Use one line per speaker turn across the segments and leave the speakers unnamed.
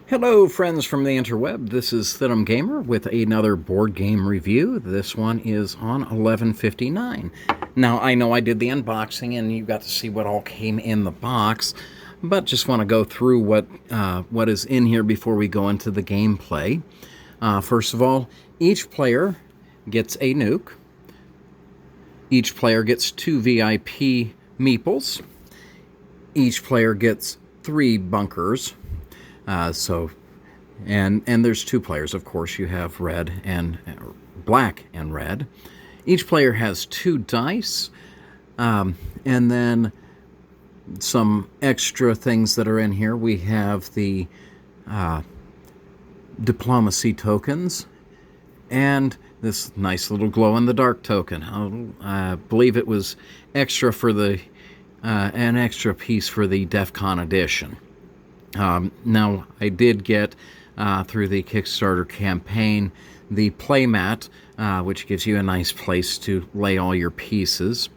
Hello, friends from the interweb. This is Thidumgamer with another board game review. This one is on 1159. Now, I know I did the unboxing and you got to see what all came in the box, but just want to go through what is in here before we go into the gameplay. First of all, each player gets a nuke. Each player gets 2 VIP meeples. Each player gets 3 bunkers. And there's 2 players, of course. You have red and black and red. Each player has 2 dice, and then some extra things that are in here. We have the diplomacy tokens and this nice little glow-in-the-dark token. I believe it was extra for the an extra piece for the DEF CON edition. Now, I did get, through the Kickstarter campaign, the playmat, which gives you a nice place to lay all your pieces.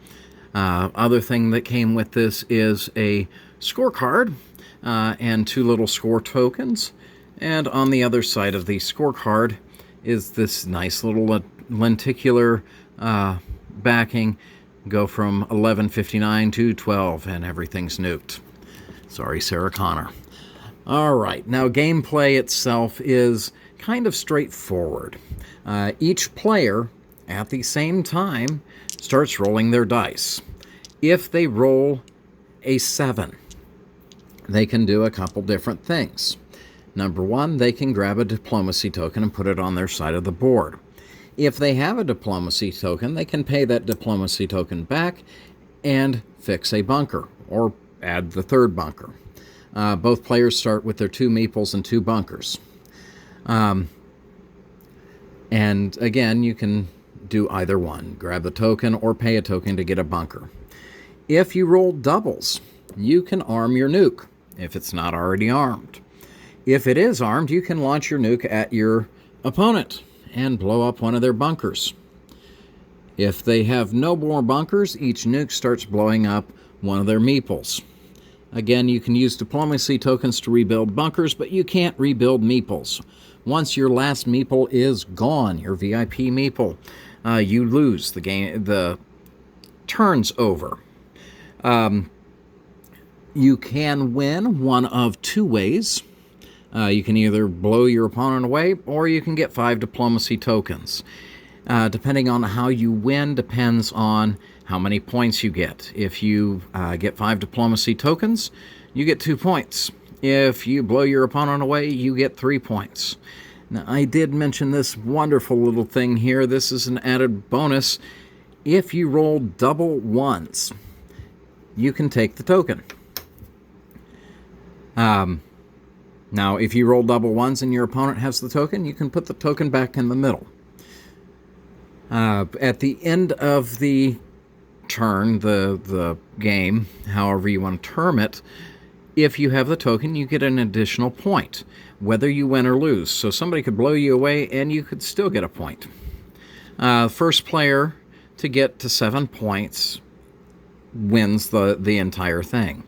Other thing that came with this is a scorecard and 2 little score tokens. And on the other side of the scorecard is this nice little lenticular backing. Go from 1159 to 12, and everything's nuked. Sorry, Sarah Connor. All right, now gameplay itself is kind of straightforward. Each player, at the same time, starts rolling their dice. If they roll a 7, they can do a couple different things. Number 1, they can grab a diplomacy token and put it on their side of the board. If they have a diplomacy token, they can pay that diplomacy token back and fix a bunker, or add the 3rd bunker. Both players start with their 2 meeples and 2 bunkers. And again, you can do either one. Grab the token or pay a token to get a bunker. If you roll doubles, you can arm your nuke, if it's not already armed. If it is armed, you can launch your nuke at your opponent and blow up one of their bunkers. If they have no more bunkers, each nuke starts blowing up one of their meeples. Again, you can use diplomacy tokens to rebuild bunkers, but you can't rebuild meeples. Once your last meeple is gone, your VIP meeple, you lose the game. The turn's over. You can win one of 2 ways. You can either blow your opponent away, or you can get 5 diplomacy tokens. Depending on how you win depends on how many points you get. If you get 5 diplomacy tokens, you get 2 points. If you blow your opponent away, you get 3 points. Now, I did mention this wonderful little thing here. This is an added bonus. If you roll double ones, you can take the token. Now, if you roll double ones and your opponent has the token, you can put the token back in the middle. At the end of the turn, the game, however you want to term it, if you have the token, you get an additional point, whether you win or lose. So somebody could blow you away and you could still get a point. First player to get to 7 points wins the entire thing.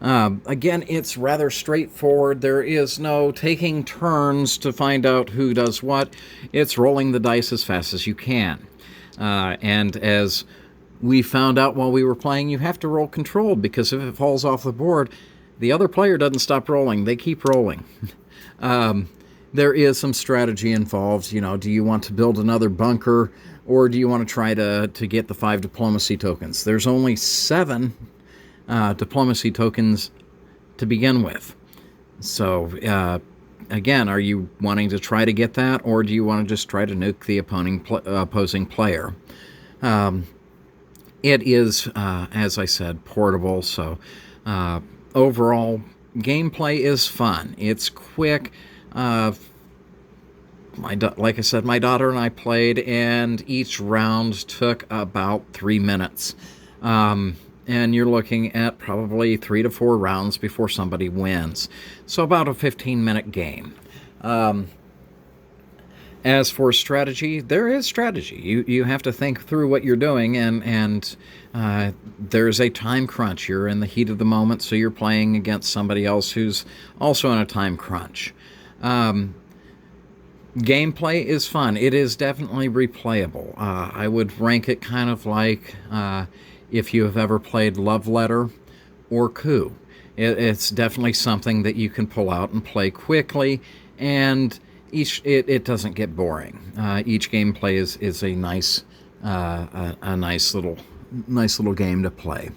Again, it's rather straightforward. There is no taking turns to find out who does what. It's rolling the dice as fast as you can. And as we found out while we were playing, you have to roll controlled, because if it falls off the board, the other player doesn't stop rolling. They keep rolling. There is some strategy involved. You know, do you want to build another bunker, or do you want to try to get the 5 diplomacy tokens? There's only 7 diplomacy tokens to begin with. So, again, are you wanting to try to get that, or do you want to just try to nuke the opposing player? It is, as I said, portable, so overall, gameplay is fun. It's quick. Like I said, my daughter and I played, and each round took about 3 minutes. And you're looking at probably 3 to 4 rounds before somebody wins. So about a 15-minute game. As for strategy, there is strategy. You have to think through what you're doing, and there's a time crunch. You're in the heat of the moment, so you're playing against somebody else who's also in a time crunch. Gameplay is fun. It is definitely replayable. I would rank it kind of like if you have ever played Love Letter or Coup. It's definitely something that you can pull out and play quickly, and it doesn't get boring. Each gameplay is a nice little game to play.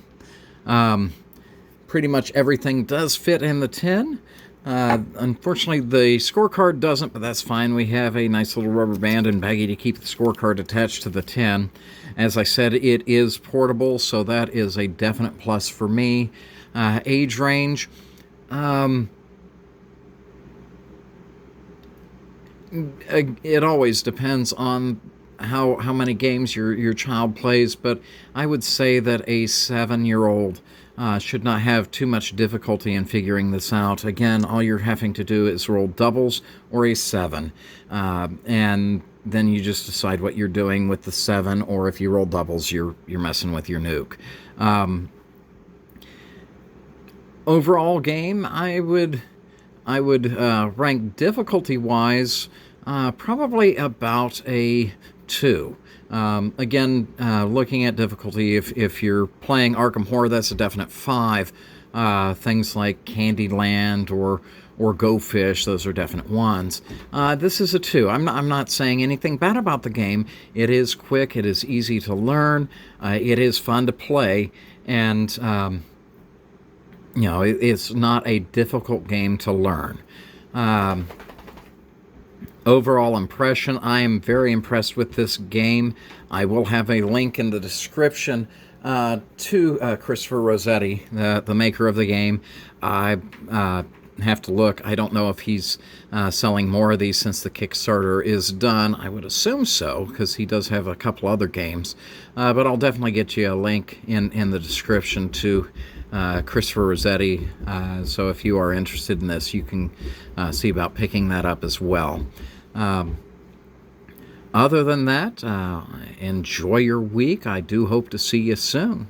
Pretty much everything does fit in the tin. Unfortunately, the scorecard doesn't, but that's fine. We have a nice little rubber band and baggie to keep the scorecard attached to the tin. As I said, it is portable, so that is a definite plus for me. Age range, it always depends on how many games your child plays, but I would say that a 7-year-old should not have too much difficulty in figuring this out. Again, all you're having to do is roll doubles or a 7, and then you just decide what you're doing with the 7, or if you roll doubles, you're messing with your nuke. Overall game, I would rank difficulty-wise probably about a 2. Again, looking at difficulty, if you're playing Arkham Horror, that's a definite 5. Things like Candyland or Go Fish, those are definite 1s. This is a 2. I'm not saying anything bad about the game. It is quick. It is easy to learn. It is fun to play, and it's not a difficult game to learn. Overall impression, I am very impressed with this game. I will have a link in the description to Christopher Rossetti, the maker of the game. I have to look. I don't know if he's selling more of these since the Kickstarter is done. I would assume so, because he does have a couple other games. But I'll definitely get you a link in the description to Christopher Rossetti. So if you are interested in this, you can see about picking that up as well. Other than that, enjoy your week. I do hope to see you soon.